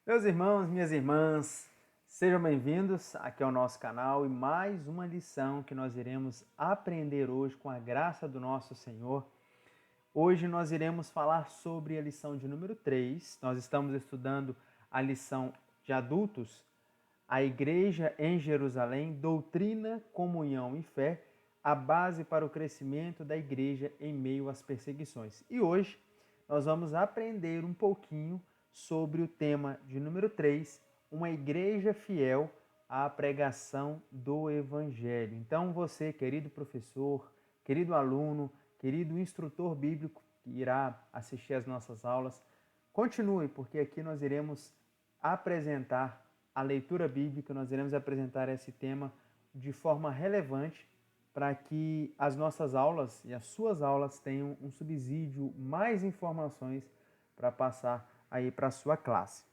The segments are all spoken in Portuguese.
Meus irmãos, minhas irmãs, sejam bem-vindos aqui ao nosso canal e mais uma lição que nós iremos aprender hoje com a graça do nosso Senhor. Hoje nós iremos falar sobre a lição de número 3. Nós estamos estudando a lição de adultos, a Igreja em Jerusalém, doutrina, comunhão e fé, a base para o crescimento da Igreja em meio às perseguições. E hoje nós vamos aprender um pouquinho sobre o tema de número 3, uma igreja fiel à pregação do Evangelho. Então você, querido professor, querido aluno, querido instrutor bíblico que irá assistir às nossas aulas, continue, porque aqui nós iremos apresentar a leitura bíblica, nós iremos apresentar esse tema de forma relevante para que as nossas aulas e as suas aulas tenham um subsídio, mais informações para passar aí para a sua classe.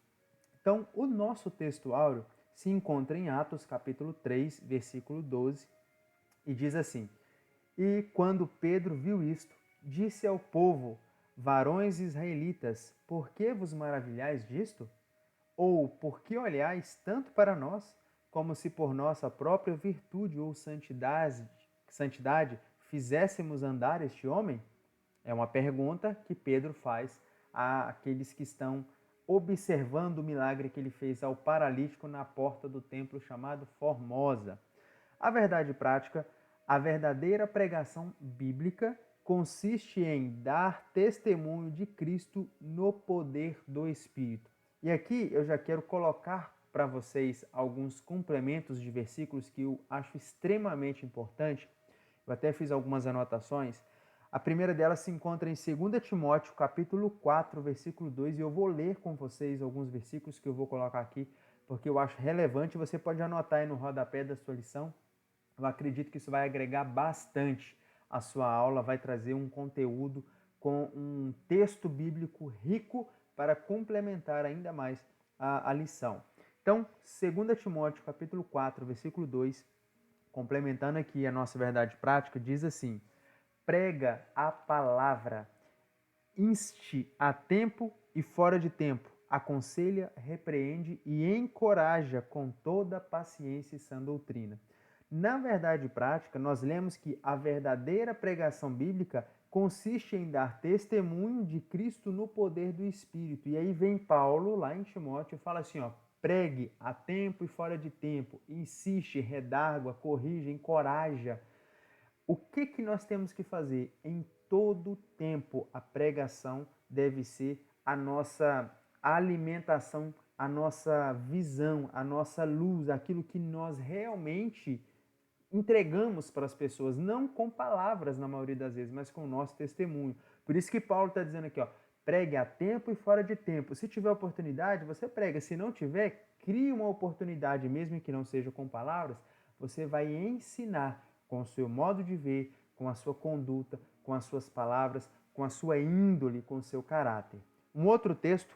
Então, o nosso texto áureo se encontra em Atos capítulo 3, versículo 12, e diz assim: E quando Pedro viu isto, disse ao povo: Varões israelitas, por que vos maravilhais disto? Ou por que olhais tanto para nós, como se por nossa própria virtude ou santidade fizéssemos andar este homem? É uma pergunta que Pedro faz àqueles que estão observando o milagre que ele fez ao paralítico na porta do templo chamado Formosa. A verdade prática, a verdadeira pregação bíblica consiste em dar testemunho de Cristo no poder do Espírito. E aqui eu já quero colocar para vocês alguns complementos de versículos que eu acho extremamente importante. Eu até fiz algumas anotações. A primeira delas se encontra em 2 Timóteo, capítulo 4, versículo 2, e eu vou ler com vocês alguns versículos que eu vou colocar aqui, porque eu acho relevante. Você pode anotar aí no rodapé da sua lição. Eu acredito que isso vai agregar bastante à sua aula, vai trazer um conteúdo com um texto bíblico rico para complementar ainda mais a lição. Então, 2 Timóteo, capítulo 4, versículo 2, complementando aqui a nossa verdade prática, diz assim: prega a palavra, inste a tempo e fora de tempo, aconselha, repreende e encoraja com toda paciência e sã doutrina. Na verdade prática, nós lemos que a verdadeira pregação bíblica consiste em dar testemunho de Cristo no poder do Espírito. E aí vem Paulo, lá em Timóteo, e fala assim, pregue a tempo e fora de tempo, insiste, redargua, corrige, encoraja. O que nós temos que fazer? Em todo tempo, a pregação deve ser a nossa alimentação, a nossa visão, a nossa luz, aquilo que nós realmente entregamos para as pessoas, não com palavras na maioria das vezes, mas com o nosso testemunho. Por isso que Paulo está dizendo aqui, pregue a tempo e fora de tempo. Se tiver oportunidade, você prega. Se não tiver, crie uma oportunidade, mesmo que não seja com palavras, você vai ensinar com o seu modo de ver, com a sua conduta, com as suas palavras, com a sua índole, com o seu caráter. Um outro texto,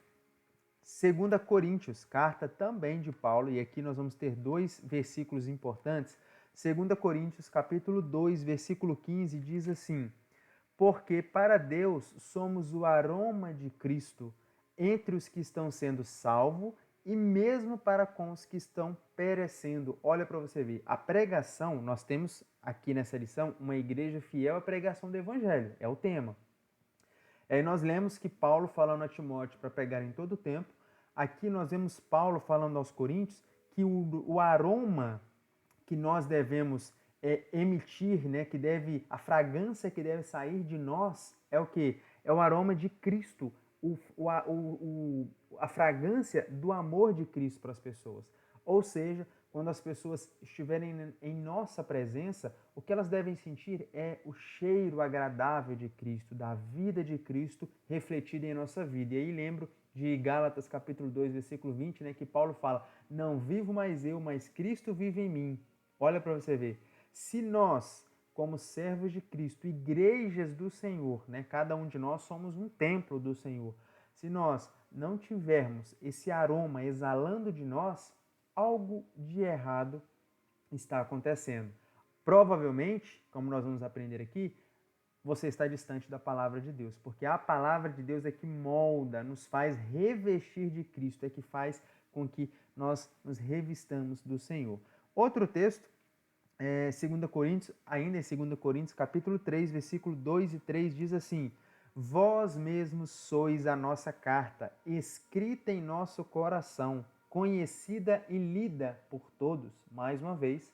2 Coríntios, carta também de Paulo, e aqui nós vamos ter dois versículos importantes. 2 Coríntios, capítulo 2, versículo 15, diz assim: Porque para Deus somos o aroma de Cristo entre os que estão sendo salvos e mesmo para com os que estão perecendo. Olha para você ver, a pregação, nós temos aqui nessa lição uma igreja fiel à pregação do Evangelho, é o tema. Aí nós lemos que Paulo falando a Timóteo para pregar em todo o tempo. Aqui nós vemos Paulo falando aos Coríntios que o aroma que nós devemos emitir, né, a fragrância que deve sair de nós é o que? É o aroma de Cristo, a fragrância do amor de Cristo para as pessoas. Ou seja, quando as pessoas estiverem em nossa presença, o que elas devem sentir é o cheiro agradável de Cristo, da vida de Cristo refletida em nossa vida. E aí lembro de Gálatas capítulo 2, versículo 20, né, que Paulo fala: não vivo mais eu, mas Cristo vive em mim. Olha para você ver. Se nós, como servos de Cristo, igrejas do Senhor, né, cada um de nós somos um templo do Senhor. Se nós não tivermos esse aroma exalando de nós, algo de errado está acontecendo. Provavelmente, como nós vamos aprender aqui, você está distante da palavra de Deus, porque a palavra de Deus é que molda, nos faz revestir de Cristo, é que faz com que nós nos revistamos do Senhor. Outro texto, 2 Coríntios, ainda em 2 Coríntios, capítulo 3, versículo 2 e 3, diz assim: vós mesmos sois a nossa carta, escrita em nosso coração, conhecida e lida por todos. Mais uma vez,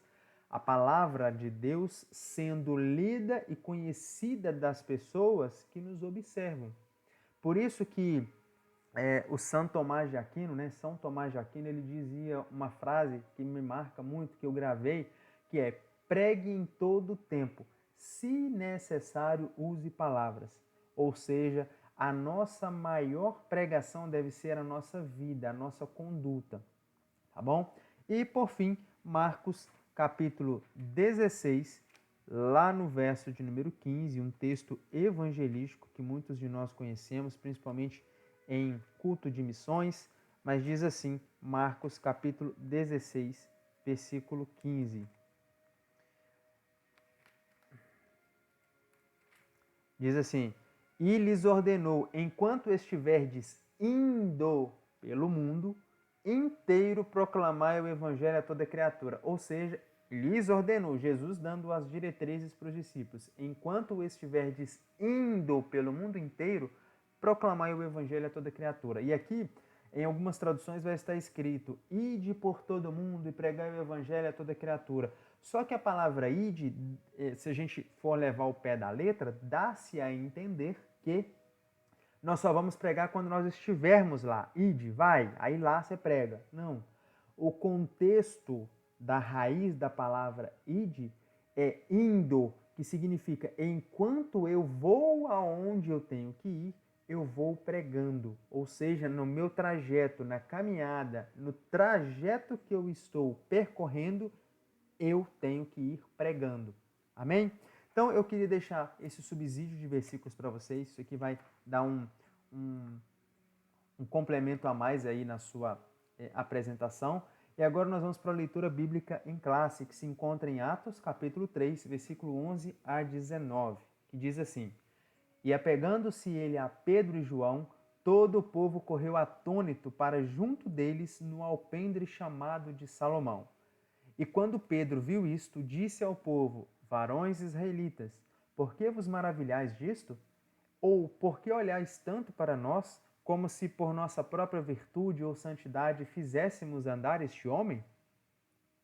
a palavra de Deus sendo lida e conhecida das pessoas que nos observam. Por isso que o São Tomás de Aquino, São Tomás de Aquino, ele dizia uma frase que me marca muito, que eu gravei, que é: pregue em todo tempo, se necessário use palavras. Ou seja, a nossa maior pregação deve ser a nossa vida, a nossa conduta, tá bom? E por fim, Marcos capítulo 16, lá no verso de número 15, um texto evangelístico que muitos de nós conhecemos, principalmente em culto de missões, mas diz assim, Marcos capítulo 16, versículo 15. Diz assim: e lhes ordenou, enquanto estiverdes indo pelo mundo inteiro, proclamai o evangelho a toda criatura. Ou seja, lhes ordenou, Jesus dando as diretrizes para os discípulos: enquanto estiverdes indo pelo mundo inteiro, proclamai o evangelho a toda criatura. E aqui, em algumas traduções, vai estar escrito: ide por todo mundo e pregai o evangelho a toda criatura. Só que a palavra ide, se a gente for levar o pé da letra, dá-se a entender que nós só vamos pregar quando nós estivermos lá. Ide, vai, aí lá você prega. Não. O contexto da raiz da palavra ide é indo, que significa enquanto eu vou aonde eu tenho que ir, eu vou pregando. Ou seja, no meu trajeto, na caminhada, no trajeto que eu estou percorrendo, eu tenho que ir pregando. Amém? Então, eu queria deixar esse subsídio de versículos para vocês. Isso aqui vai dar um complemento a mais aí na sua apresentação. E agora nós vamos para a leitura bíblica em classe, que se encontra em Atos, capítulo 3, versículo 11 a 19, que diz assim: e apegando-se ele a Pedro e João, todo o povo correu atônito para junto deles no alpendre chamado de Salomão. E quando Pedro viu isto, disse ao povo: varões israelitas, por que vos maravilhais disto? Ou por que olhais tanto para nós, como se por nossa própria virtude ou santidade fizéssemos andar este homem?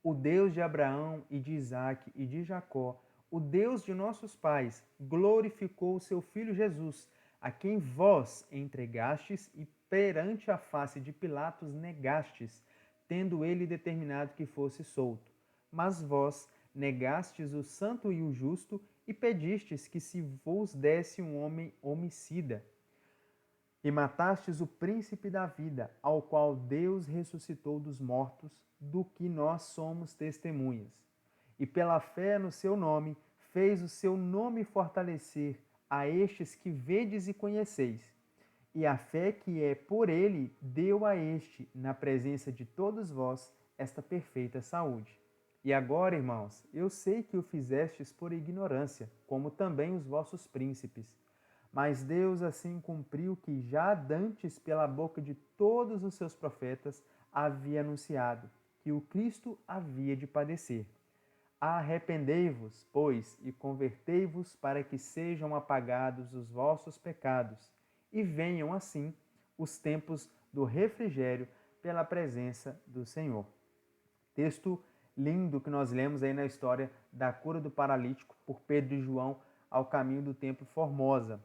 O Deus de Abraão e de Isaque e de Jacó, o Deus de nossos pais, glorificou o seu Filho Jesus, a quem vós entregastes e perante a face de Pilatos negastes, tendo ele determinado que fosse solto. Mas vós negastes o santo e o justo e pedistes que se vos desse um homem homicida. E matastes o príncipe da vida, ao qual Deus ressuscitou dos mortos, do que nós somos testemunhas. E pela fé no seu nome, fez o seu nome fortalecer a estes que vedes e conheceis. E a fé que é por ele deu a este, na presença de todos vós, esta perfeita saúde. E agora, irmãos, eu sei que o fizestes por ignorância, como também os vossos príncipes. Mas Deus assim cumpriu que já dantes pela boca de todos os seus profetas havia anunciado, que o Cristo havia de padecer. Arrependei-vos, pois, e convertei-vos para que sejam apagados os vossos pecados, e venham assim os tempos do refrigério pela presença do Senhor. Texto lindo que nós lemos aí na história da cura do paralítico por Pedro e João ao caminho do templo Formosa.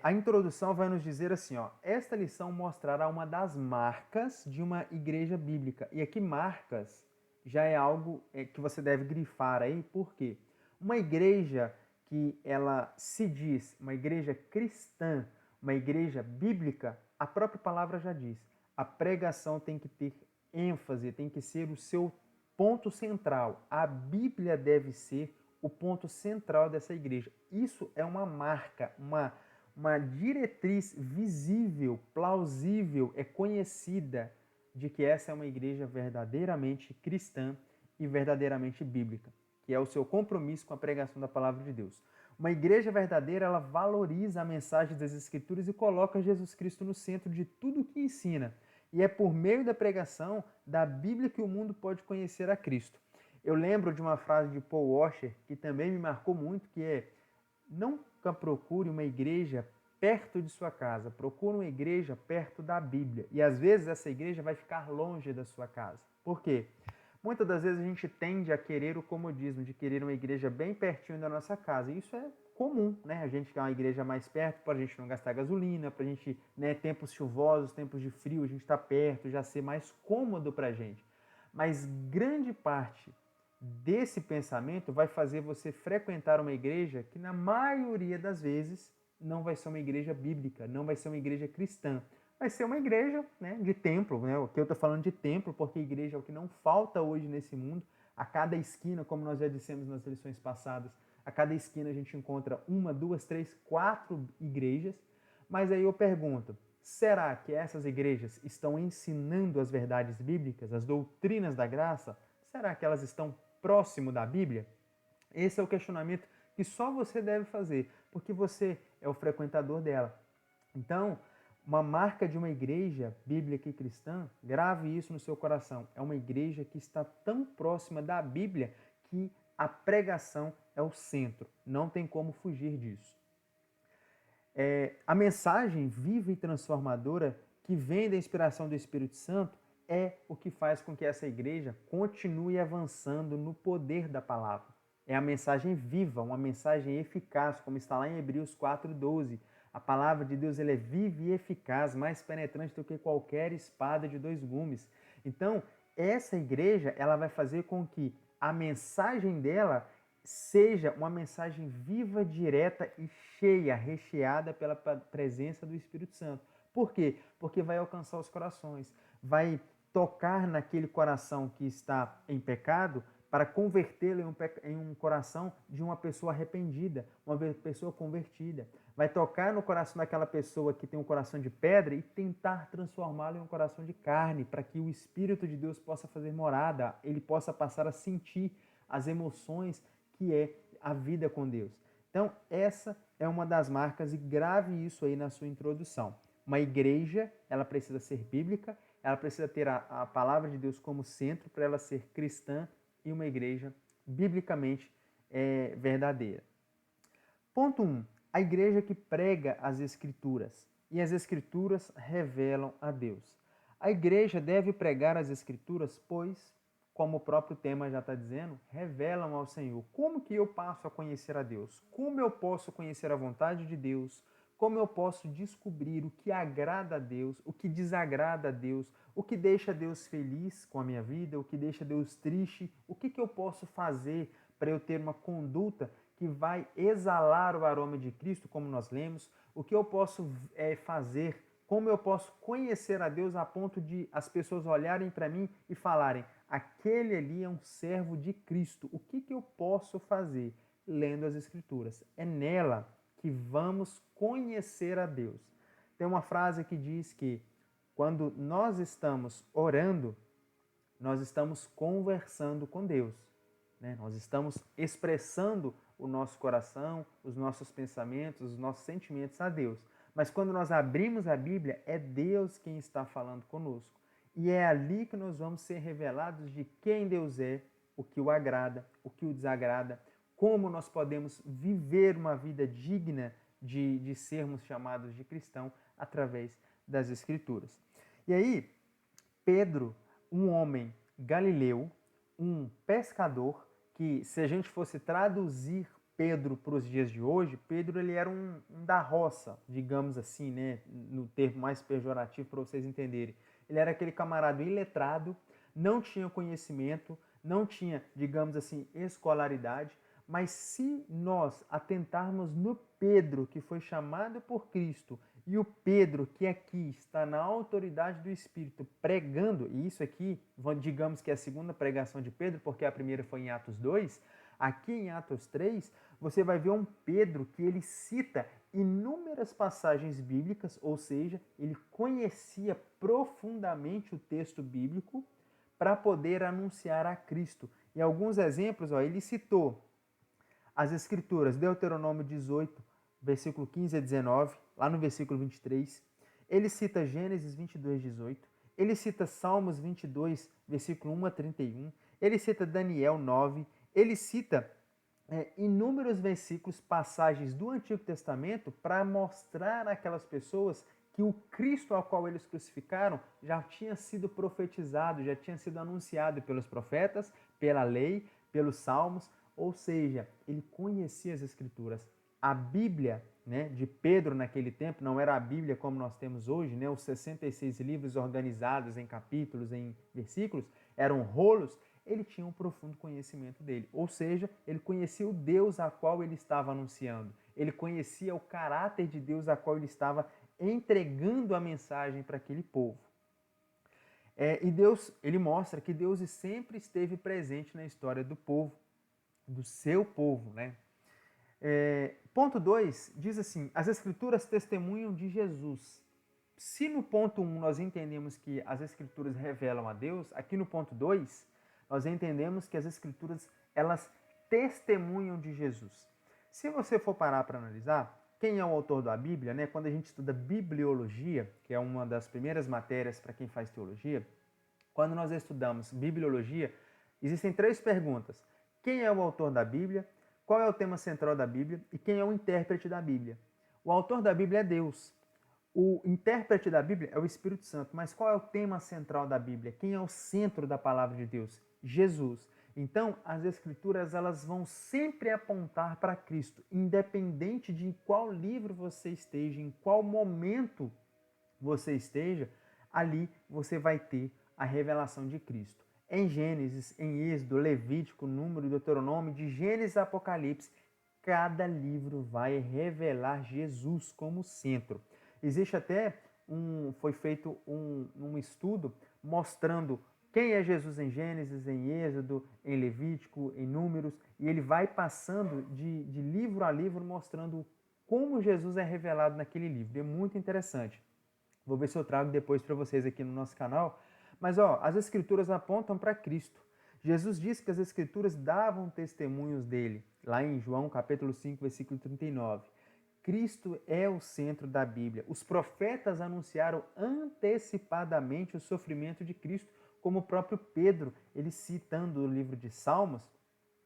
A introdução vai nos dizer assim, esta lição mostrará uma das marcas de uma igreja bíblica. E aqui marcas já é algo que você deve grifar aí, por quê? Uma igreja que ela se diz uma igreja cristã, uma igreja bíblica, a própria palavra já diz, a pregação tem que ter ênfase, tem que ser o seu ponto central. A Bíblia deve ser o ponto central dessa igreja. Isso é uma marca, uma diretriz visível, plausível, é conhecida de que essa é uma igreja verdadeiramente cristã e verdadeiramente bíblica, que é o seu compromisso com a pregação da palavra de Deus. Uma igreja verdadeira, ela valoriza a mensagem das Escrituras e coloca Jesus Cristo no centro de tudo o que ensina. E é por meio da pregação da Bíblia que o mundo pode conhecer a Cristo. Eu lembro de uma frase de Paul Washer, que também me marcou muito, que é: nunca procure uma igreja perto de sua casa, procure uma igreja perto da Bíblia. E às vezes essa igreja vai ficar longe da sua casa. Por quê? Muitas das vezes a gente tende a querer o comodismo, de querer uma igreja bem pertinho da nossa casa. E isso é comum, né? A gente quer uma igreja mais perto para a gente não gastar gasolina, para a gente, né, tempos chuvosos, tempos de frio, a gente estar perto, já ser mais cômodo para a gente. Mas grande parte desse pensamento vai fazer você frequentar uma igreja que, na maioria das vezes, não vai ser uma igreja bíblica, não vai ser uma igreja cristã. Vai ser uma igreja, né, de templo, né? Aqui eu estou falando de templo, porque igreja é o que não falta hoje nesse mundo. A cada esquina, como nós já dissemos nas lições passadas, a cada esquina a gente encontra uma, duas, três, quatro igrejas. Mas aí eu pergunto, será que essas igrejas estão ensinando as verdades bíblicas, as doutrinas da graça? Será que elas estão próximo da Bíblia? Esse é o questionamento que só você deve fazer, porque você é o frequentador dela. Então, uma marca de uma igreja bíblica e cristã, grave isso no seu coração, é uma igreja que está tão próxima da Bíblia que a pregação é o centro, não tem como fugir disso. A mensagem viva e transformadora que vem da inspiração do Espírito Santo é o que faz com que essa igreja continue avançando no poder da palavra. É a mensagem viva, uma mensagem eficaz, como está lá em Hebreus 4:12. A palavra de Deus ela é viva e eficaz, mais penetrante do que qualquer espada de dois gumes. Então, essa igreja ela vai fazer com que a mensagem dela seja uma mensagem viva, direta e cheia, recheada pela presença do Espírito Santo. Por quê? Porque vai alcançar os corações, vai tocar naquele coração que está em pecado para convertê-lo em um coração de uma pessoa arrependida, uma pessoa convertida. Vai tocar no coração daquela pessoa que tem um coração de pedra e tentar transformá-lo em um coração de carne, para que o Espírito de Deus possa fazer morada, ele possa passar a sentir as emoções que é a vida com Deus. Então, essa é uma das marcas e grave isso aí na sua introdução. Uma igreja, ela precisa ser bíblica, ela precisa ter a palavra de Deus como centro para ela ser cristã e uma igreja biblicamente verdadeira. Ponto 1. A igreja que prega as Escrituras e as Escrituras revelam a Deus. A igreja deve pregar as Escrituras, pois, como o próprio tema já está dizendo, revelam ao Senhor. Como que eu passo a conhecer a Deus? Como eu posso conhecer a vontade de Deus? Como eu posso descobrir o que agrada a Deus, o que desagrada a Deus, o que deixa Deus feliz com a minha vida, o que deixa Deus triste? O que eu posso fazer para eu ter uma conduta que vai exalar o aroma de Cristo, como nós lemos? O que eu posso fazer? Como eu posso conhecer a Deus a ponto de as pessoas olharem para mim e falarem: aquele ali é um servo de Cristo. O que eu posso fazer? Lendo as Escrituras. É nela que vamos conhecer a Deus. Tem uma frase que diz que quando nós estamos orando, nós estamos conversando com Deus, né? Nós estamos expressando o nosso coração, os nossos pensamentos, os nossos sentimentos a Deus. Mas quando nós abrimos a Bíblia, é Deus quem está falando conosco. E é ali que nós vamos ser revelados de quem Deus é, o que o agrada, o que o desagrada, como nós podemos viver uma vida digna de sermos chamados de cristão através das Escrituras. E aí, Pedro, um homem galileu, um pescador, que se a gente fosse traduzir Pedro para os dias de hoje, Pedro ele era um da roça, digamos assim, né, no termo mais pejorativo para vocês entenderem. Ele era aquele camarada iletrado, não tinha conhecimento, não tinha, digamos assim, escolaridade, mas se nós atentarmos no Pedro, que foi chamado por Cristo, e o Pedro, que aqui está na autoridade do Espírito, pregando, e isso aqui, digamos que é a segunda pregação de Pedro, porque a primeira foi em Atos 2, aqui em Atos 3, você vai ver um Pedro que ele cita inúmeras passagens bíblicas, ou seja, ele conhecia profundamente o texto bíblico para poder anunciar a Cristo. E alguns exemplos, ele citou as Escrituras, Deuteronômio 18, versículo 15 a 19, lá no versículo 23. Ele cita Gênesis 22, 18. Ele cita Salmos 22, versículo 1 a 31. Ele cita Daniel 9. Ele cita inúmeros versículos, passagens do Antigo Testamento para mostrar àquelas pessoas que o Cristo ao qual eles crucificaram já tinha sido profetizado, já tinha sido anunciado pelos profetas, pela lei, pelos salmos, ou seja, ele conhecia as Escrituras. A Bíblia, né, de Pedro naquele tempo não era a Bíblia como nós temos hoje, né, os 66 livros organizados em capítulos, em versículos, eram rolos. Ele tinha um profundo conhecimento dele, ou seja, ele conhecia o Deus a qual ele estava anunciando, ele conhecia o caráter de Deus a qual ele estava entregando a mensagem para aquele povo. E Deus, ele mostra que Deus sempre esteve presente na história do povo, do seu povo, né? Ponto 2 diz assim: as Escrituras testemunham de Jesus. Se no ponto 1 nós entendemos que as Escrituras revelam a Deus, aqui no ponto 2 nós entendemos que as Escrituras elas testemunham de Jesus. Se você for parar para analisar, quem é o autor da Bíblia, né? Quando a gente estuda bibliologia, que é uma das primeiras matérias para quem faz teologia, quando nós estudamos bibliologia, existem 3 perguntas. Quem é o autor da Bíblia? Qual é o tema central da Bíblia? E quem é o intérprete da Bíblia? O autor da Bíblia é Deus. O intérprete da Bíblia é o Espírito Santo. Mas qual é o tema central da Bíblia? Quem é o centro da palavra de Deus? Jesus. Então, as Escrituras elas vão sempre apontar para Cristo, independente de em qual livro você esteja, em qual momento você esteja, ali você vai ter a revelação de Cristo. Em Gênesis, em Êxodo, Levítico, Número, Deuteronômio, de Gênesis a Apocalipse, cada livro vai revelar Jesus como centro. Existe até foi feito um estudo mostrando quem é Jesus em Gênesis, em Êxodo, em Levítico, em Números, e ele vai passando de livro a livro mostrando como Jesus é revelado naquele livro. É muito interessante. Vou ver se eu trago depois para vocês aqui no nosso canal. Mas as Escrituras apontam para Cristo. Jesus disse que as Escrituras davam testemunhos dele, lá em João capítulo 5, versículo 39. Cristo é o centro da Bíblia. Os profetas anunciaram antecipadamente o sofrimento de Cristo, como o próprio Pedro, ele citando o livro de Salmos,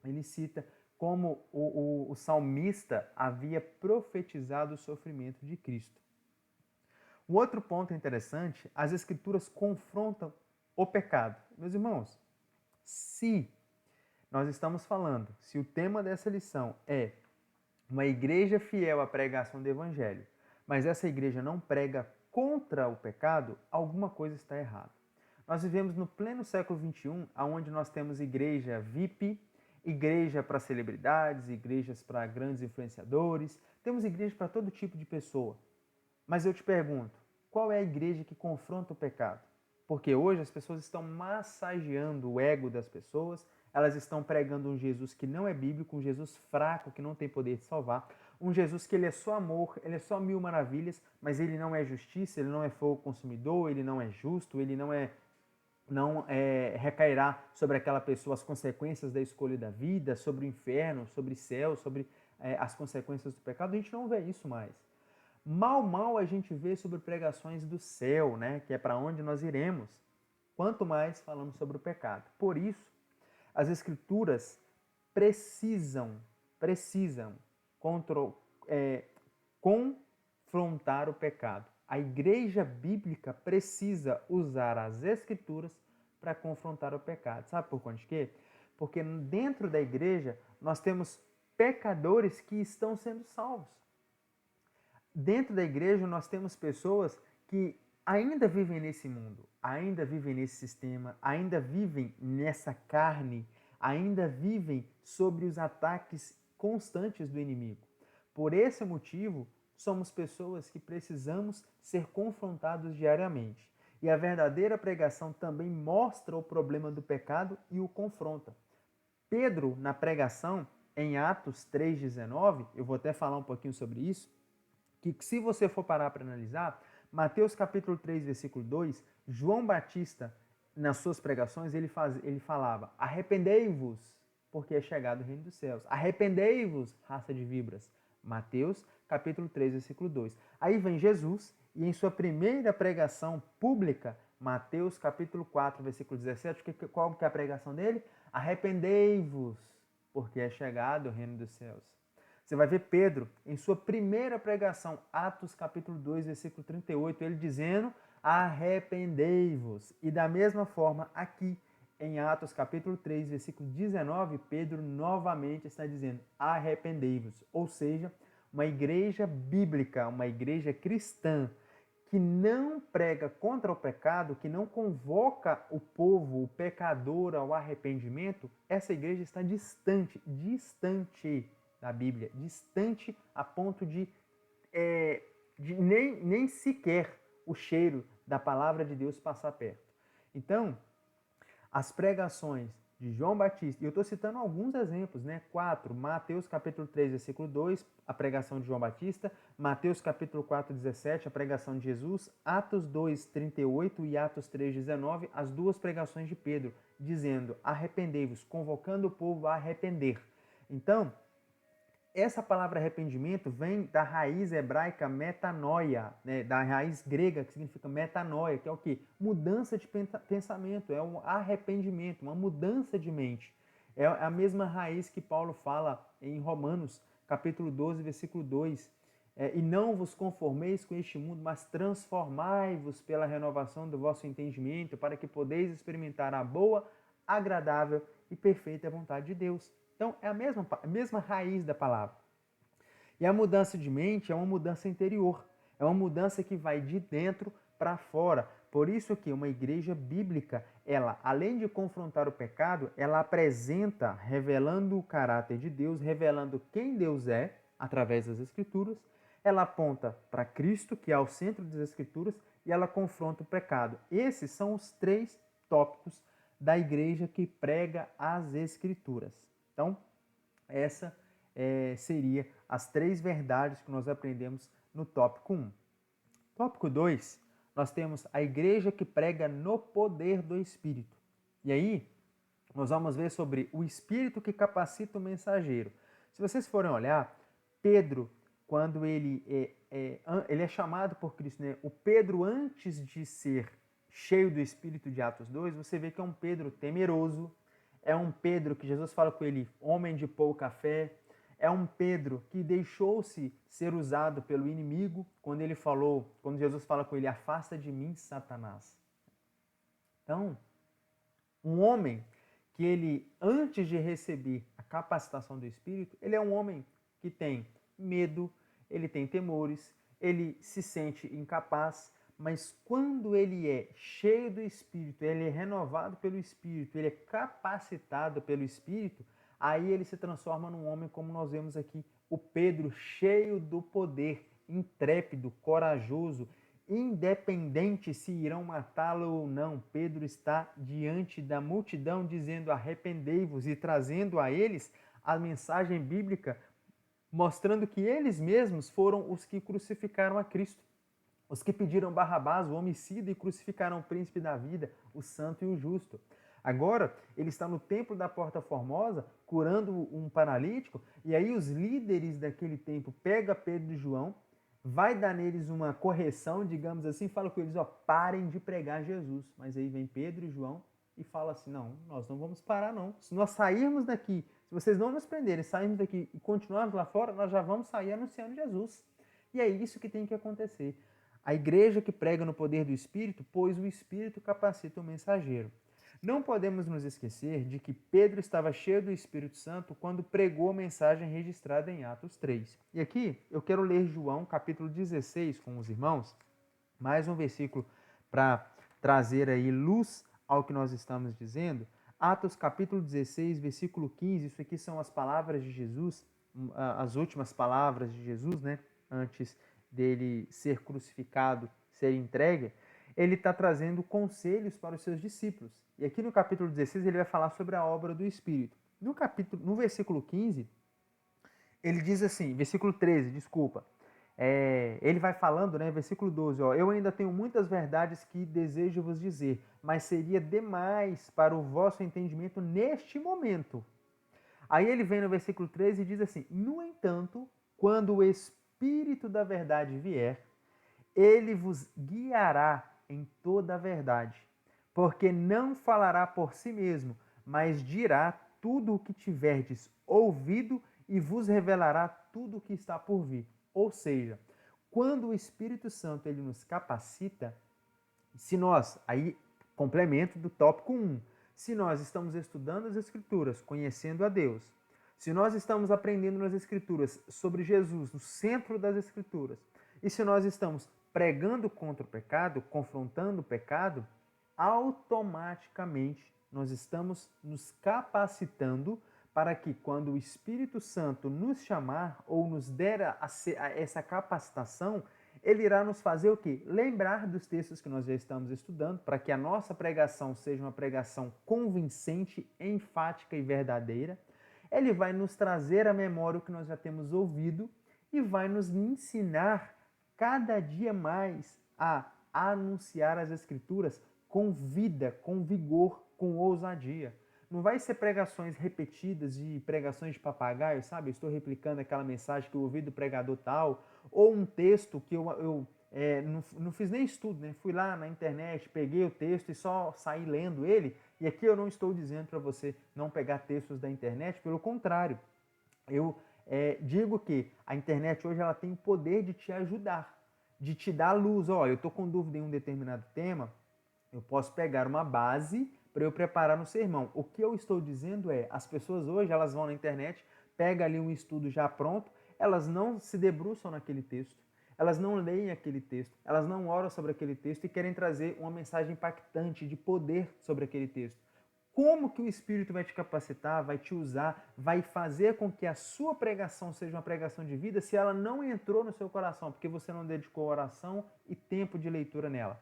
ele cita como o salmista havia profetizado o sofrimento de Cristo. O outro ponto interessante, as Escrituras confrontam o pecado. Meus irmãos, se nós estamos falando, se o tema dessa lição é uma igreja fiel à pregação do Evangelho, mas essa igreja não prega contra o pecado, alguma coisa está errada. Nós vivemos no pleno século XXI, onde nós temos igreja VIP, igreja para celebridades, igrejas para grandes influenciadores, temos igreja para todo tipo de pessoa. Mas eu te pergunto, qual é a igreja que confronta o pecado? Porque hoje as pessoas estão massageando o ego das pessoas, elas estão pregando um Jesus que não é bíblico, um Jesus fraco, que não tem poder de salvar, um Jesus que ele é só amor, ele é só mil maravilhas, mas ele não é justiça, ele não é fogo consumidor, ele não é justo, ele não recairá sobre aquela pessoa as consequências da escolha da vida, sobre o inferno, sobre o céu, sobre as consequências do pecado. A gente não vê isso mais. Mal a gente vê sobre pregações do céu, né, que é para onde nós iremos, quanto mais falamos sobre o pecado. Por isso, as Escrituras precisam confrontar o pecado. A igreja bíblica precisa usar as Escrituras para confrontar o pecado. Sabe por conta de quê? Porque dentro da igreja nós temos pecadores que estão sendo salvos. Dentro da igreja nós temos pessoas que ainda vivem nesse mundo, ainda vivem nesse sistema, ainda vivem nessa carne, ainda vivem sobre os ataques constantes do inimigo. Por esse motivo, somos pessoas que precisamos ser confrontados diariamente. E a verdadeira pregação também mostra o problema do pecado e o confronta. Pedro, na pregação, em Atos 3,19, eu vou até falar um pouquinho sobre isso, que se você for parar para analisar, Mateus capítulo 3, versículo 2, João Batista, nas suas pregações, ele falava, arrependei-vos, porque é chegado o reino dos céus. Arrependei-vos, raça de víboras. Mateus, capítulo 3, versículo 2. Aí vem Jesus e em sua primeira pregação pública, Mateus, capítulo 4, versículo 17, qual que é a pregação dele? Arrependei-vos, porque é chegado o reino dos céus. Você vai ver Pedro, em sua primeira pregação, Atos capítulo 2, versículo 38, ele dizendo, arrependei-vos. E da mesma forma, aqui, em Atos capítulo 3, versículo 19, Pedro novamente está dizendo, arrependei-vos. Ou seja, uma igreja bíblica, uma igreja cristã, que não prega contra o pecado, que não convoca o povo, o pecador ao arrependimento, essa igreja está distante da Bíblia, distante a ponto de nem sequer o cheiro da palavra de Deus passar perto. Então, as pregações de João Batista, e eu estou citando alguns exemplos, né? 4, Mateus capítulo 3, versículo 2, a pregação de João Batista, Mateus capítulo 4, 17, a pregação de Jesus, Atos 2, 38 e Atos 3, 19, as duas pregações de Pedro, dizendo, arrependei-vos, convocando o povo a arrepender. Então, essa palavra arrependimento vem da raiz hebraica metanoia, né? Da raiz grega que significa metanoia, que é o quê? Mudança de pensamento, é um arrependimento, uma mudança de mente. É a mesma raiz que Paulo fala em Romanos, capítulo 12, versículo 2. E não vos conformeis com este mundo, mas transformai-vos pela renovação do vosso entendimento, para que podeis experimentar a boa, agradável e perfeita vontade de Deus. Então, é a mesma raiz da palavra. E a mudança de mente é uma mudança interior. É uma mudança que vai de dentro para fora. Por isso que uma igreja bíblica, ela, além de confrontar o pecado, ela apresenta, revelando o caráter de Deus, revelando quem Deus é, através das Escrituras. Ela aponta para Cristo, que é o centro das Escrituras, e ela confronta o pecado. Esses são os 3 tópicos da igreja que prega as Escrituras. Então, essa seria as 3 verdades que nós aprendemos no tópico 1. Tópico 2, nós temos a igreja que prega no poder do Espírito. E aí, nós vamos ver sobre o Espírito que capacita o mensageiro. Se vocês forem olhar, Pedro, quando ele é chamado por Cristo, né? O Pedro antes de ser cheio do Espírito de Atos 2, você vê que é um Pedro temeroso, é um Pedro que Jesus fala com ele, homem de pouca fé. É um Pedro que deixou-se ser usado pelo inimigo quando Jesus fala com ele, afasta de mim, Satanás. Então, um homem que ele, antes de receber a capacitação do Espírito, ele é um homem que tem medo, ele tem temores, ele se sente incapaz, mas quando ele é cheio do Espírito, ele é renovado pelo Espírito, ele é capacitado pelo Espírito, aí ele se transforma num homem como nós vemos aqui, o Pedro cheio do poder, intrépido, corajoso, independente se irão matá-lo ou não. Pedro está diante da multidão dizendo arrependei-vos e trazendo a eles a mensagem bíblica, mostrando que eles mesmos foram os que crucificaram a Cristo. Os que pediram Barrabás, o homicida, e crucificaram o príncipe da vida, o santo e o justo. Agora, ele está no templo da Porta Formosa, curando um paralítico, e aí os líderes daquele tempo pegam Pedro e João, vai dar neles uma correção, digamos assim, fala com eles, parem de pregar Jesus. Mas aí vem Pedro e João e fala assim, não, nós não vamos parar não. Se nós sairmos daqui, se vocês não nos prenderem, sairmos daqui e continuarmos lá fora, nós já vamos sair anunciando Jesus. E é isso que tem que acontecer. A igreja que prega no poder do Espírito, pois o Espírito capacita o mensageiro. Não podemos nos esquecer de que Pedro estava cheio do Espírito Santo quando pregou a mensagem registrada em Atos 3. E aqui eu quero ler João capítulo 16 com os irmãos, mais um versículo para trazer aí luz ao que nós estamos dizendo. Atos capítulo 16, versículo 15, isso aqui são as palavras de Jesus, as últimas palavras de Jesus, né, antes dele ser crucificado, ser entregue. Ele está trazendo conselhos para os seus discípulos. E aqui no capítulo 16 ele vai falar sobre a obra do Espírito. No versículo 15, ele diz assim, versículo 13, desculpa, ele vai falando, né, versículo 12, eu ainda tenho muitas verdades que desejo vos dizer, mas seria demais para o vosso entendimento neste momento. Aí ele vem no versículo 13 e diz assim: no entanto, quando o Espírito da verdade vier, ele vos guiará em toda a verdade, porque não falará por si mesmo, mas dirá tudo o que tiverdes ouvido e vos revelará tudo o que está por vir. Ou seja, quando o Espírito Santo ele nos capacita, se nós, aí complemento do tópico 1, se nós estamos estudando as Escrituras, conhecendo a Deus, se nós estamos aprendendo nas Escrituras sobre Jesus, no centro das Escrituras, e se nós estamos pregando contra o pecado, confrontando o pecado, automaticamente nós estamos nos capacitando para que quando o Espírito Santo nos chamar ou nos der essa capacitação, ele irá nos fazer o quê? Lembrar dos textos que nós já estamos estudando, para que a nossa pregação seja uma pregação convincente, enfática e verdadeira. Ele vai nos trazer à memória o que nós já temos ouvido e vai nos ensinar cada dia mais a anunciar as Escrituras com vida, com vigor, com ousadia. Não vai ser pregações repetidas de pregações de papagaio, sabe? Eu estou replicando aquela mensagem que eu ouvi do pregador tal, ou um texto que eu não fiz nem estudo, né? Fui lá na internet, peguei o texto e só saí lendo ele. E aqui eu não estou dizendo para você não pegar textos da internet, pelo contrário. Eu digo que a internet hoje ela tem o poder de te ajudar, de te dar luz. Olha, eu estou com dúvida em um determinado tema, eu posso pegar uma base para eu preparar no sermão. O que eu estou dizendo é, as pessoas hoje elas vão na internet, pegam ali um estudo já pronto, elas não se debruçam naquele texto, elas não leem aquele texto, elas não oram sobre aquele texto e querem trazer uma mensagem impactante de poder sobre aquele texto. Como que o Espírito vai te capacitar, vai te usar, vai fazer com que a sua pregação seja uma pregação de vida se ela não entrou no seu coração, porque você não dedicou oração e tempo de leitura nela?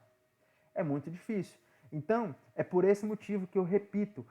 É muito difícil. Então, é por esse motivo que eu repito,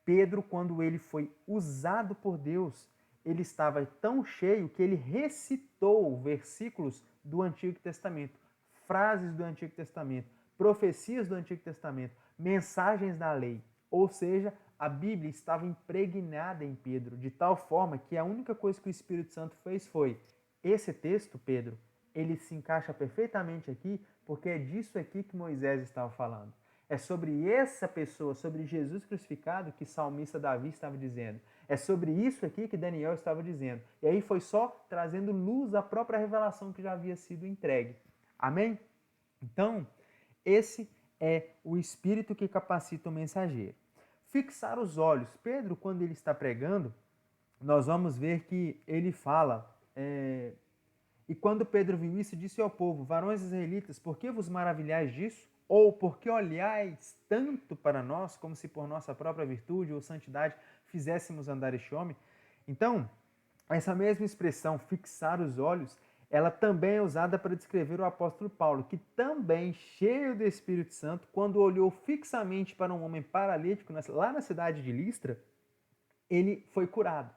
Pedro, quando ele foi usado por Deus, ele estava tão cheio que ele recitou versículos do Antigo Testamento, frases do Antigo Testamento, profecias do Antigo Testamento, mensagens da lei. Ou seja, a Bíblia estava impregnada em Pedro, de tal forma que a única coisa que o Espírito Santo fez foi: esse texto, Pedro, ele se encaixa perfeitamente aqui, porque é disso aqui que Moisés estava falando. É sobre essa pessoa, sobre Jesus crucificado, que o salmista Davi estava dizendo. É sobre isso aqui que Daniel estava dizendo. E aí foi só trazendo luz à própria revelação que já havia sido entregue. Amém? Então, esse é o Espírito que capacita o mensageiro. Fixar os olhos. Pedro, quando ele está pregando, nós vamos ver que ele fala... E quando Pedro viu isso, disse ao povo: varões israelitas, por que vos maravilhais disso? Ou por que olhais tanto para nós, como se por nossa própria virtude ou santidade fizéssemos andar este homem? Então, essa mesma expressão, fixar os olhos, ela também é usada para descrever o apóstolo Paulo, que também, cheio do Espírito Santo, quando olhou fixamente para um homem paralítico lá na cidade de Listra, ele foi curado.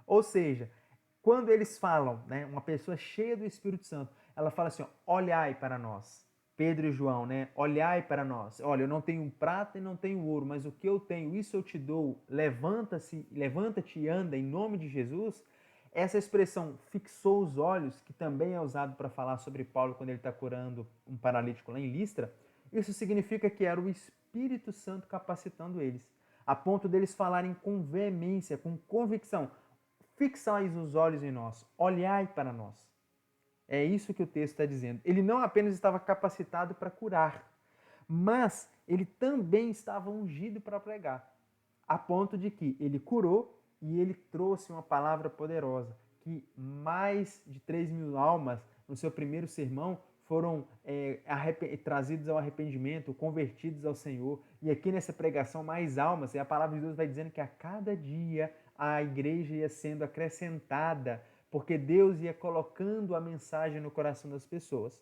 Ou seja, quando eles falam, né, uma pessoa cheia do Espírito Santo, ela fala assim: ó, olhai para nós. Pedro e João, né? Olhai para nós. Olha, eu não tenho prata e não tenho ouro, mas o que eu tenho, isso eu te dou. Levanta-te e anda em nome de Jesus. Essa expressão fixou os olhos, que também é usado para falar sobre Paulo quando ele está curando um paralítico lá em Listra. Isso significa que era o Espírito Santo capacitando eles, a ponto deles falarem com veemência, com convicção: fixai os olhos em nós, olhai para nós. É isso que o texto está dizendo. Ele não apenas estava capacitado para curar, mas ele também estava ungido para pregar, a ponto de que ele curou e ele trouxe uma palavra poderosa, que mais de 3.000 almas no seu primeiro sermão foram trazidos ao arrependimento, convertidos ao Senhor. E aqui nessa pregação, mais almas, e a palavra de Deus vai dizendo que a cada dia a igreja ia sendo acrescentada, porque Deus ia colocando a mensagem no coração das pessoas.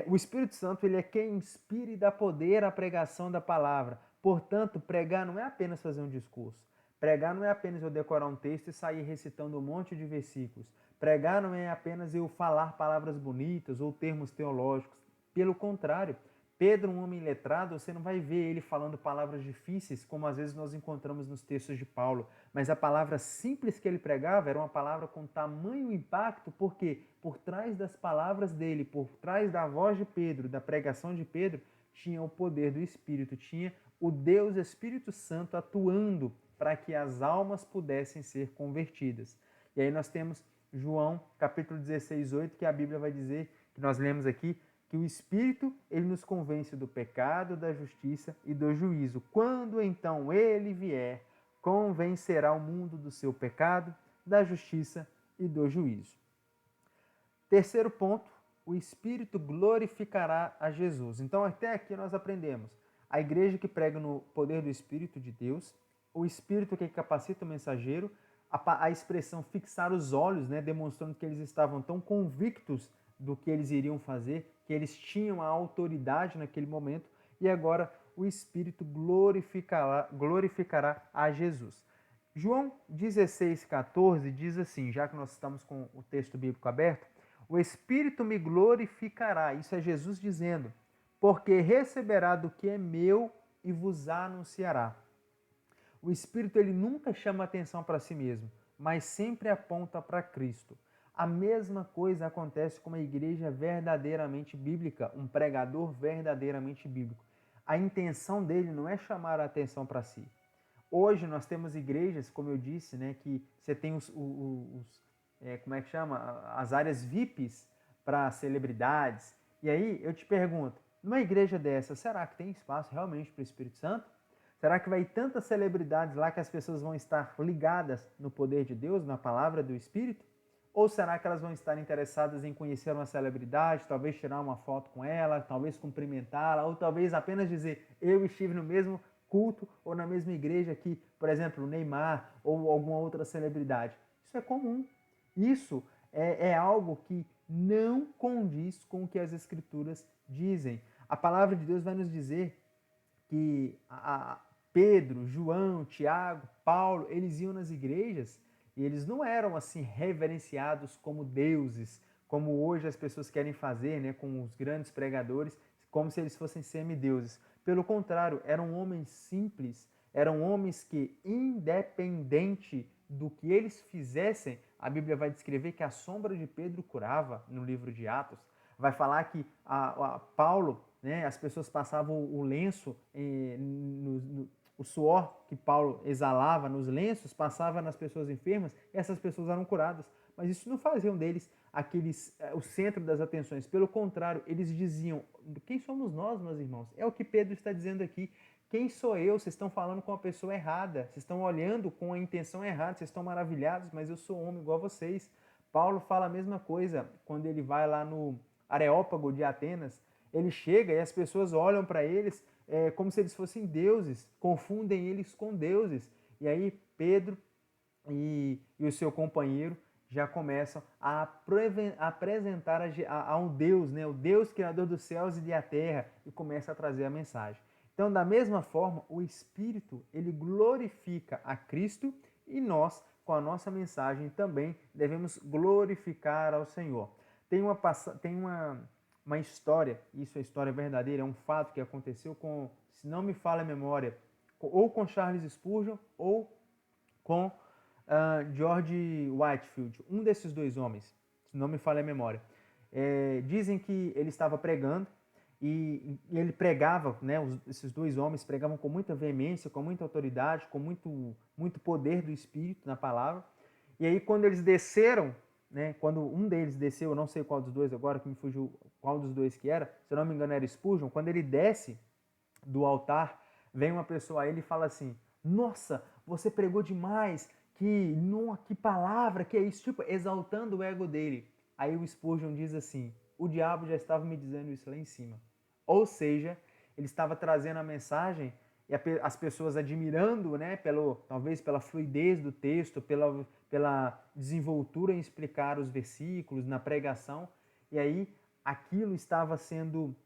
O Espírito Santo, ele é quem inspira e dá poder à pregação da palavra. Portanto, pregar não é apenas fazer um discurso. Pregar não é apenas eu decorar um texto e sair recitando um monte de versículos. Pregar não é apenas eu falar palavras bonitas ou termos teológicos. Pelo contrário, Pedro, um homem letrado, você não vai ver ele falando palavras difíceis, como às vezes nós encontramos nos textos de Paulo, mas a palavra simples que ele pregava era uma palavra com tamanho impacto, porque por trás das palavras dele, por trás da voz de Pedro, da pregação de Pedro, tinha o poder do Espírito, tinha o Deus Espírito Santo atuando para que as almas pudessem ser convertidas. E aí nós temos João, capítulo 16, 8, que a Bíblia vai dizer, que nós lemos aqui, que o Espírito, ele nos convence do pecado, da justiça e do juízo. Quando então ele vier, convencerá o mundo do seu pecado, da justiça e do juízo. Terceiro ponto, o Espírito glorificará a Jesus. Então até aqui nós aprendemos a igreja que prega no poder do Espírito de Deus, o Espírito que capacita o mensageiro, a expressão fixar os olhos, né, demonstrando que eles estavam tão convictos do que eles iriam fazer, que eles tinham a autoridade naquele momento, e agora o Espírito glorificará a Jesus. João 16,14 diz assim, já que nós estamos com o texto bíblico aberto, o Espírito me glorificará, isso é Jesus dizendo, porque receberá do que é meu e vos anunciará. O Espírito ele nunca chama atenção para si mesmo, mas sempre aponta para Cristo. A mesma coisa acontece com uma igreja verdadeiramente bíblica, um pregador verdadeiramente bíblico. A intenção dele não é chamar a atenção para si. Hoje nós temos igrejas, como eu disse, né, que você tem como é que chama? As áreas VIPs para celebridades. E aí eu te pergunto, numa igreja dessa, será que tem espaço realmente para o Espírito Santo? Será que vai tantas celebridades lá que as pessoas vão estar ligadas no poder de Deus, na palavra do Espírito? Ou será que elas vão estar interessadas em conhecer uma celebridade, talvez tirar uma foto com ela, talvez cumprimentá-la, ou talvez apenas dizer, eu estive no mesmo culto ou na mesma igreja que, por exemplo, o Neymar ou alguma outra celebridade? Isso é comum. Isso é algo que não condiz com o que as Escrituras dizem. A palavra de Deus vai nos dizer que Pedro, João, Tiago, Paulo, eles iam nas igrejas e eles não eram assim reverenciados como deuses, como hoje as pessoas querem fazer, né, com os grandes pregadores, como se eles fossem semideuses. Pelo contrário, eram homens simples, eram homens que, independente do que eles fizessem, a Bíblia vai descrever que a sombra de Pedro curava no livro de Atos. Vai falar que Paulo, né, as pessoas passavam o lenço, o suor que Paulo exalava nos lenços, passava nas pessoas enfermas e essas pessoas eram curadas. Mas isso não faziam deles o centro das atenções. Pelo contrário, eles diziam, quem somos nós, meus irmãos? É o que Pedro está dizendo aqui. Quem sou eu? Vocês estão falando com a pessoa errada, vocês estão olhando com a intenção errada, vocês estão maravilhados, mas eu sou homem igual a vocês. Paulo fala a mesma coisa quando ele vai lá no Areópago de Atenas. Ele chega e as pessoas olham para eles como se eles fossem deuses, confundem eles com deuses. E aí Pedro e o seu companheiro já começam a apresentar a um Deus, né, o Deus criador dos céus e da terra, e começa a trazer a mensagem. Então, da mesma forma, o Espírito, ele glorifica a Cristo e nós, com a nossa mensagem, também devemos glorificar ao Senhor. Tem uma história, isso é história verdadeira, é um fato que aconteceu com, se não me falha a memória, ou com Charles Spurgeon ou com George Whitefield, um desses dois homens, se não me falha a memória. Dizem que ele estava pregando e ele pregava, né, esses dois homens pregavam com muita veemência, com muita autoridade, com muito poder do Espírito na palavra. E aí quando eles desceram, né, quando um deles desceu, eu não sei qual dos dois agora, que me fugiu qual dos dois que era, se eu não me engano era Spurgeon, quando ele desce do altar, vem uma pessoa a ele e fala assim, nossa, você pregou demais, que palavra, que é isso, tipo, exaltando o ego dele. Aí o Spurgeon diz assim, o diabo já estava me dizendo isso lá em cima. Ou seja, ele estava trazendo a mensagem e as pessoas admirando, né, talvez pela fluidez do texto, pela desenvoltura em explicar os versículos, na pregação, e aí aquilo estava sendo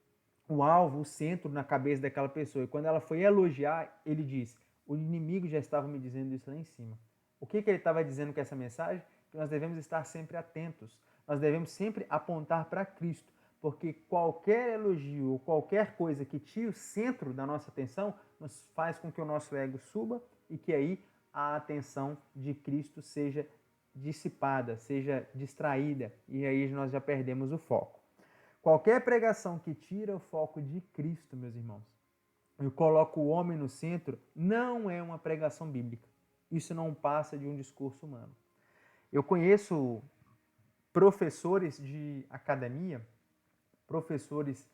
o alvo, o centro na cabeça daquela pessoa. E quando ela foi elogiar, ele diz, o inimigo já estava me dizendo isso lá em cima. O que ele estava dizendo com essa mensagem? Que nós devemos estar sempre atentos, nós devemos sempre apontar para Cristo, porque qualquer elogio ou qualquer coisa que tire o centro da nossa atenção nos faz com que o nosso ego suba e que aí a atenção de Cristo seja dissipada, seja distraída, e aí nós já perdemos o foco. Qualquer pregação que tira o foco de Cristo, meus irmãos, e coloca o homem no centro, não é uma pregação bíblica. Isso não passa de um discurso humano. Eu conheço professores de academia, professores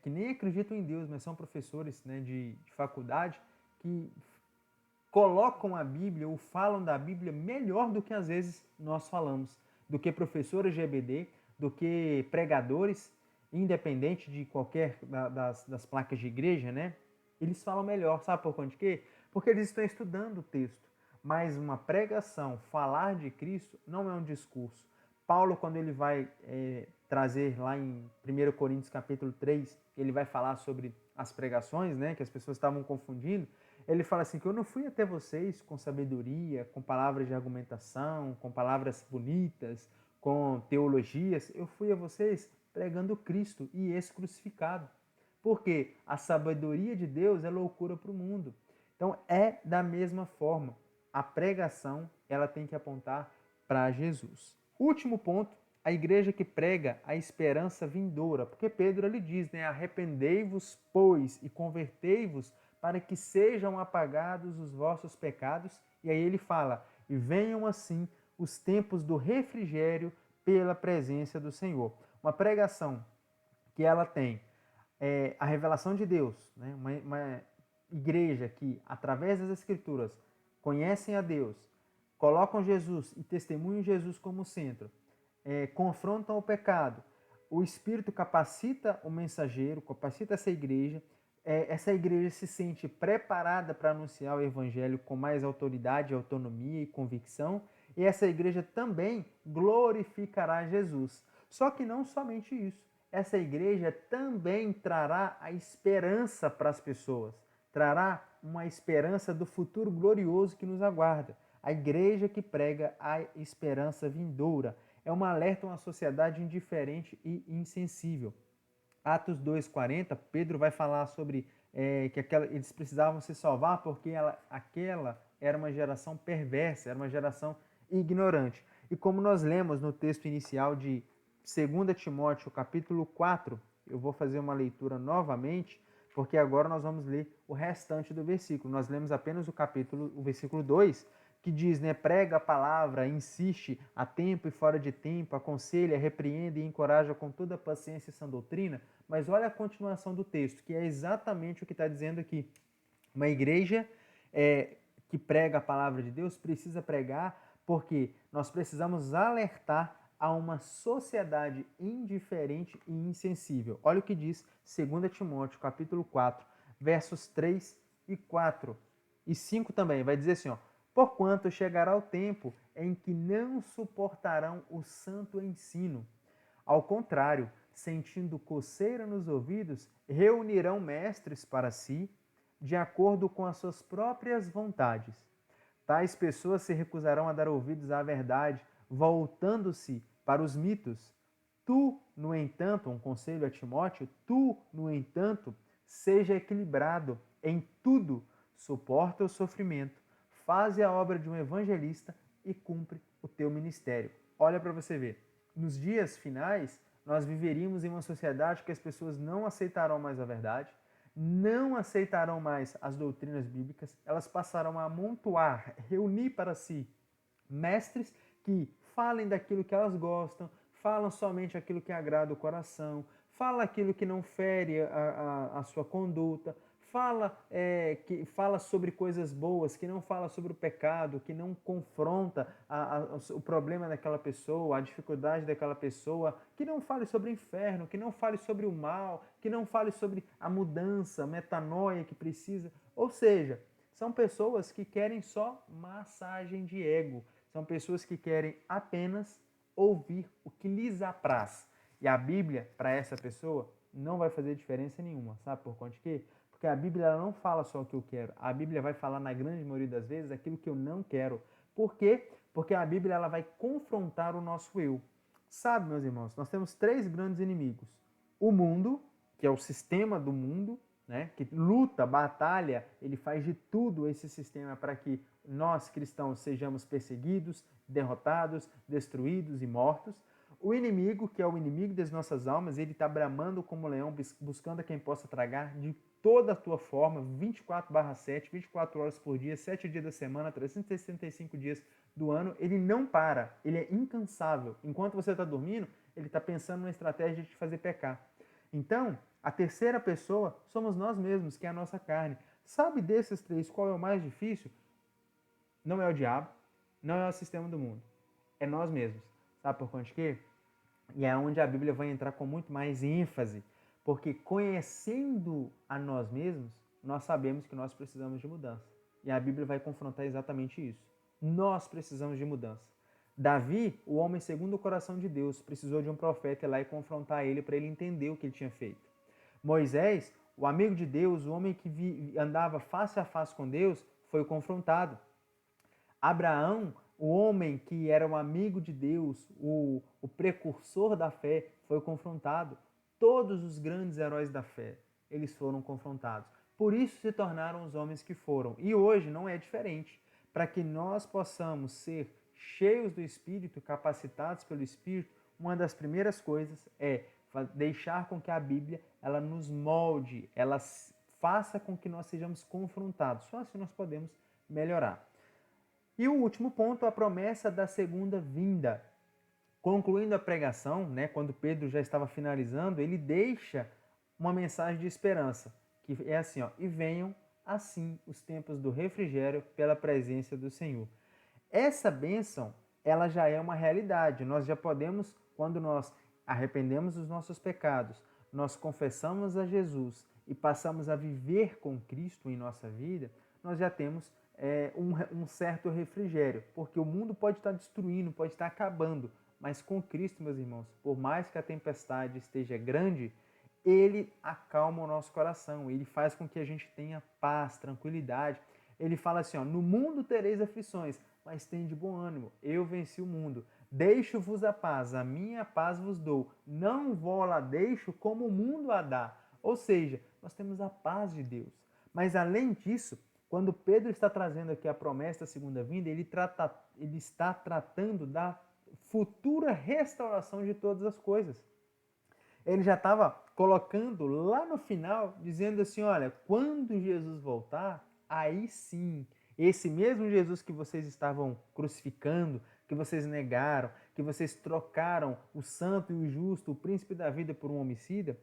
que nem acreditam em Deus, mas são professores, né, de faculdade, que colocam a Bíblia ou falam da Bíblia melhor do que às vezes nós falamos, do que professores de EBD, do que pregadores, independente de qualquer das placas de igreja, né? Eles falam melhor, sabe por conta de quê? Porque eles estão estudando o texto. Mas uma pregação, falar de Cristo, não é um discurso. Paulo, quando ele vai trazer lá em 1 Coríntios capítulo 3, ele vai falar sobre as pregações, né, que as pessoas estavam confundindo. Ele fala assim, que eu não fui até vocês com sabedoria, com palavras de argumentação, com palavras bonitas, com teologias. Eu fui a vocês pregando Cristo e esse crucificado. Porque a sabedoria de Deus é loucura para o mundo. Então, é da mesma forma. A pregação, ela tem que apontar para Jesus. Último ponto, a igreja que prega a esperança vindoura. Porque Pedro ele diz, né, arrependei-vos, pois, e convertei-vos para que sejam apagados os vossos pecados. E aí ele fala, e venham assim os tempos do refrigério pela presença do Senhor. Uma pregação que ela tem a revelação de Deus, né? Uma igreja que, através das Escrituras, conhecem a Deus, colocam Jesus e testemunham Jesus como centro, confrontam o pecado, o Espírito capacita o mensageiro, capacita essa igreja se sente preparada para anunciar o Evangelho com mais autoridade, autonomia e convicção, e essa igreja também glorificará Jesus. Só que não somente isso, essa igreja também trará a esperança para as pessoas, trará uma esperança do futuro glorioso que nos aguarda. A igreja que prega a esperança vindoura é um alerta a uma sociedade indiferente e insensível. Atos 2,40, Pedro vai falar sobre que eles precisavam se salvar porque aquela era uma geração perversa, era uma geração ignorante. E como nós lemos no texto inicial de 2 Timóteo, capítulo 4, eu vou fazer uma leitura novamente, porque agora nós vamos ler o restante do versículo. Nós lemos apenas o versículo 2, que diz, né, prega a palavra, insiste a tempo e fora de tempo, aconselha, repreende e encoraja com toda a paciência e sã doutrina. Mas olha a continuação do texto, que é exatamente o que está dizendo aqui. Uma igreja que prega a palavra de Deus precisa pregar porque nós precisamos alertar a uma sociedade indiferente e insensível. Olha o que diz 2 Timóteo, capítulo 4, versos 3 e 4. E 5 também, vai dizer assim, ó, porquanto chegará o tempo em que não suportarão o santo ensino. Ao contrário, sentindo coceira nos ouvidos, reunirão mestres para si, de acordo com as suas próprias vontades. Tais pessoas se recusarão a dar ouvidos à verdade, voltando-se para os mitos. Tu, no entanto, um conselho a Timóteo, tu, no entanto, seja equilibrado em tudo, suporta o sofrimento, faze a obra de um evangelista e cumpre o teu ministério. Olha para você ver. Nos dias finais, nós viveríamos em uma sociedade que as pessoas não aceitarão mais a verdade, não aceitarão mais as doutrinas bíblicas, elas passarão a amontoar, reunir para si mestres que falem daquilo que elas gostam, falam somente aquilo que agrada o coração, fala aquilo que não fere a sua conduta, fala sobre coisas boas, que não fala sobre o pecado, que não confronta o problema daquela pessoa, a dificuldade daquela pessoa, que não fale sobre o inferno, que não fale sobre o mal, que não fale sobre a mudança, a metanoia que precisa. Ou seja, são pessoas que querem só massagem de ego, são pessoas que querem apenas ouvir o que lhes apraz. E a Bíblia, para essa pessoa, não vai fazer diferença nenhuma. Sabe por conta de quê? Porque a Bíblia ela não fala só o que eu quero. A Bíblia vai falar, na grande maioria das vezes, aquilo que eu não quero. Por quê? Porque a Bíblia ela vai confrontar o nosso eu. Sabe, meus irmãos, nós temos 3 grandes inimigos. o mundo, que é o sistema do mundo, né, que luta, batalha, ele faz de tudo esse sistema para que nós cristãos sejamos perseguidos, derrotados, destruídos e mortos. O inimigo, que é o inimigo das nossas almas, ele está bramando como leão, buscando a quem possa tragar de toda a tua forma, 24/7, 24 horas por dia, 7 dias da semana, 365 dias do ano. Ele não para, ele é incansável. Enquanto você está dormindo, ele está pensando numa estratégia de te fazer pecar. Então, a terceira pessoa somos nós mesmos, que é a nossa carne. Sabe desses três qual é o mais difícil? Não é o diabo, não é o sistema do mundo, é nós mesmos. Sabe por conta de quê? E é onde a Bíblia vai entrar com muito mais ênfase, porque conhecendo a nós mesmos, nós sabemos que nós precisamos de mudança. E a Bíblia vai confrontar exatamente isso. Nós precisamos de mudança. Davi, o homem segundo o coração de Deus, precisou de um profeta ir lá e confrontar ele para ele entender o que ele tinha feito. Moisés, o amigo de Deus, o homem que andava face a face com Deus, foi confrontado. Abraão, o homem que era um amigo de Deus, o precursor da fé, foi confrontado. Todos os grandes heróis da fé, eles foram confrontados. Por isso se tornaram os homens que foram. E hoje não é diferente. Para que nós possamos ser cheios do Espírito, capacitados pelo Espírito, uma das primeiras coisas é deixar com que a Bíblia ela nos molde, ela faça com que nós sejamos confrontados. Só assim nós podemos melhorar. E o último ponto, a promessa da segunda vinda. Concluindo a pregação, né, quando Pedro já estava finalizando, ele deixa uma mensagem de esperança, que é assim, ó, e venham assim os tempos do refrigério pela presença do Senhor. Essa bênção, ela já é uma realidade. Nós já podemos, quando nós arrependemos dos nossos pecados, nós confessamos a Jesus e passamos a viver com Cristo em nossa vida, nós já temos um certo refrigério, porque o mundo pode estar destruindo, pode estar acabando, mas com Cristo, meus irmãos, por mais que a tempestade esteja grande, ele acalma o nosso coração, ele faz com que a gente tenha paz, tranquilidade. Ele fala assim, ó, no mundo tereis aflições, mas tende bom ânimo, eu venci o mundo. Deixo-vos a paz, a minha paz vos dou, não vou lá deixo como o mundo a dá. Ou seja, nós temos a paz de Deus. Mas além disso, quando Pedro está trazendo aqui a promessa da segunda vinda, ele está tratando da futura restauração de todas as coisas. Ele já estava colocando lá no final, dizendo assim, olha, quando Jesus voltar, aí sim, esse mesmo Jesus que vocês estavam crucificando, que vocês negaram, que vocês trocaram o santo e o justo, o príncipe da vida por um homicida,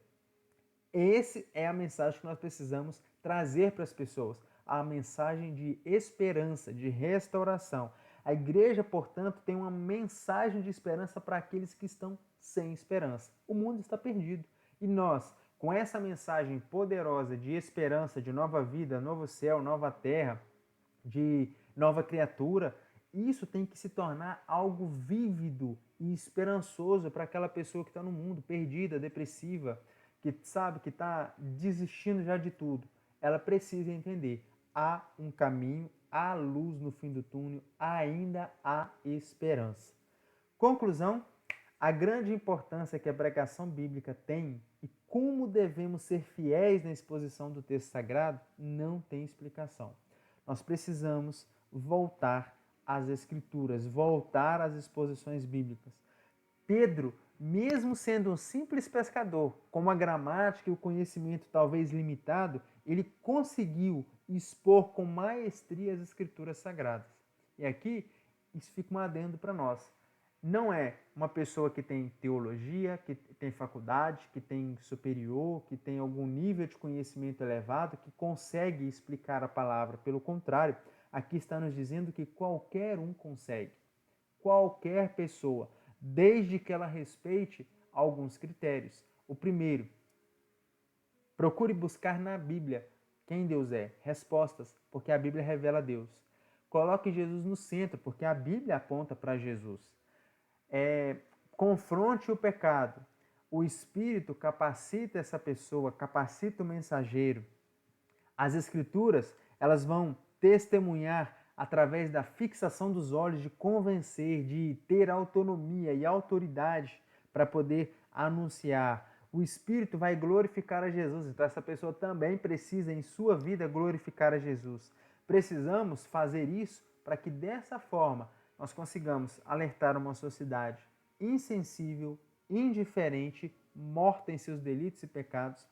essa é a mensagem que nós precisamos trazer para as pessoas. A mensagem de esperança, de restauração. A igreja, portanto, tem uma mensagem de esperança para aqueles que estão sem esperança. O mundo está perdido. E nós, com essa mensagem poderosa de esperança, de nova vida, novo céu, nova terra, de nova criatura, isso tem que se tornar algo vívido e esperançoso para aquela pessoa que está no mundo, perdida, depressiva, que sabe que está desistindo já de tudo. Ela precisa entender, há um caminho, há luz no fim do túnel, ainda há esperança. Conclusão, a grande importância que a pregação bíblica tem e como devemos ser fiéis na exposição do texto sagrado não tem explicação. Nós precisamos voltar às Escrituras, voltar às exposições bíblicas. Pedro, mesmo sendo um simples pescador, com a gramática e o conhecimento talvez limitado, ele conseguiu expor com maestria as Escrituras sagradas. E aqui, isso fica um adendo para nós. Não é uma pessoa que tem teologia, que tem faculdade, que tem superior, que tem algum nível de conhecimento elevado, que consegue explicar a palavra. Pelo contrário, aqui está nos dizendo que qualquer um consegue. Qualquer pessoa, desde que ela respeite alguns critérios. O primeiro, procure buscar na Bíblia quem Deus é, respostas, porque a Bíblia revela Deus. Coloque Jesus no centro, porque a Bíblia aponta para Jesus. Confronte o pecado. O Espírito capacita essa pessoa, capacita o mensageiro. As Escrituras, elas vão testemunhar através da fixação dos olhos, de convencer, de ter autonomia e autoridade para poder anunciar. o Espírito vai glorificar a Jesus. Então essa pessoa também precisa em sua vida glorificar a Jesus. Precisamos fazer isso para que dessa forma nós consigamos alertar uma sociedade insensível, indiferente, morta em seus delitos e pecados.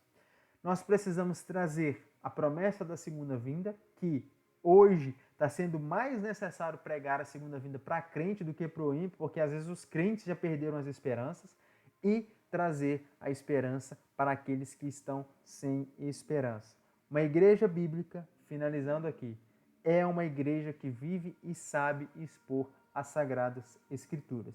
Nós precisamos trazer a promessa da segunda vinda, que hoje está sendo mais necessário pregar a segunda vinda para crente do que para o ímpio, porque às vezes os crentes já perderam as esperanças, e trazer a esperança para aqueles que estão sem esperança. Uma igreja bíblica, finalizando aqui, é uma igreja que vive e sabe expor as Sagradas Escrituras.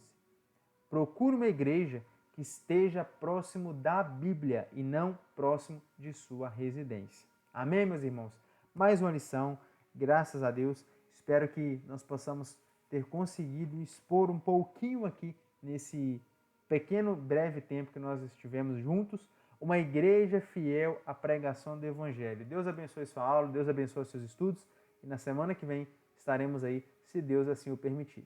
Procure uma igreja que esteja próximo da Bíblia e não próximo de sua residência. Amém, meus irmãos? Mais uma lição, graças a Deus. Espero que nós possamos ter conseguido expor um pouquinho aqui nesse pequeno, breve tempo que nós estivemos juntos, uma igreja fiel à pregação do Evangelho. Deus abençoe sua aula, Deus abençoe seus estudos e na semana que vem estaremos aí, se Deus assim o permitir.